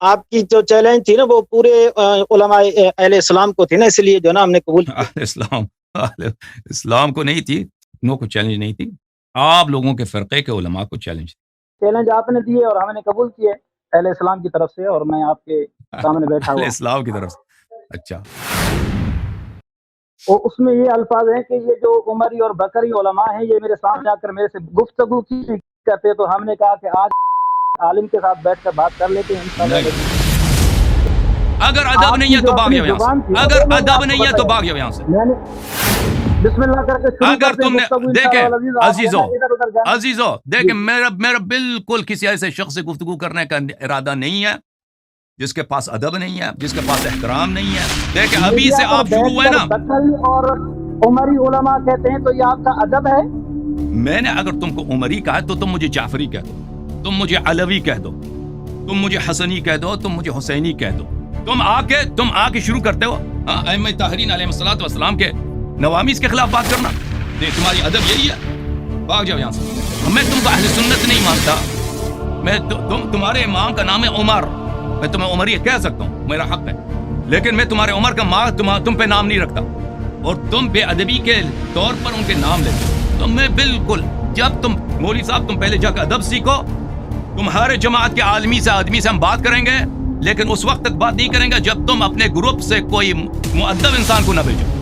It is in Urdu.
آپ کی جو چیلنج تھی نا وہ پورے علماء اہل اسلام کو تھی نا، اس لیے جو نا ہم نے قبول کیا۔ اہل اسلام کو نہیں تھی، نو کو چیلنج نہیں تھی، آپ لوگوں کے فرقے کے علماء کو چیلنج تھی۔ چیلنج آپ نے دیے اور ہم نے قبول کیے اہل اسلام کی طرف سے، اور میں آپ کے سامنے بیٹھا اہل ہوا۔ اسلام کی طرف سے، اچھا اور اس میں یہ الفاظ ہیں کہ یہ جو عمری اور بکری علماء ہیں یہ میرے سامنے آ کر میرے سے گفتگو کی کرتے، تو ہم نے کہا کہ آج عالم کے ساتھ بیٹھ کر بات کر لیتے ہیں انشاءاللہ۔ اگر ادب نہیں ہے تو بھاگ جاؤ یہاں سے، اگر ادب نہیں ہے تو بھاگ جاؤ یہاں سے۔ میں نے بسم اللہ کر کے شروع اگر کرتے تم نے گفتگو دیکھیں انشاءاللہ العزیز، آپ ادھر ادھر جائیں۔ عزیزو دیکھیں، میرا بالکل کسی ایسے شخص سے گفتگو کرنے کا ارادہ نہیں ہے جس کے پاس ادب نہیں ہے، جس کے پاس احترام نہیں ہے۔ دیکھیں ابھی سے آپ شروع ہوئے نا، بکری اور عمری علماء کہتے ہیں تو یہ آپ کا ادب ہے؟ میں نے اگر تم کو عمری کہا تو تم مجھے جعفری کہہ دو، تم مجھے علوی کہہ دو، تم مجھے حسنی کہہ دو، تم مجھے حسینی کہہ دو۔ تم آ کے شروع کرتے ہو ائمہ طاہرین علیہ الصلوۃ والسلام کے نوامیس کے خلاف بات کرنا، تمہاری ادب یہی ہے؟ بھاگ جاؤ یہاں سے۔ میں تم کو اہل سنت نہیں مانتا، میں تمہارے امام کا نام ہے عمر، میں تمہیں عمری کہہ سکتا ہوں، میرا حق ہے، لیکن میں تمہارے عمر کا تم پہ نام نہیں رکھتا، اور تم بے ادبی کے طور پر ان کے نام لیتے ہو۔ تو میں بالکل، جب تم مولوی صاحب تم پہلے جا کے ادب سیکھو، تمہارے جماعت کے آدمی سے ہم بات کریں گے، لیکن اس وقت تک بات نہیں کریں گے جب تم اپنے گروپ سے کوئی مؤدب انسان کو نہ بھیجو۔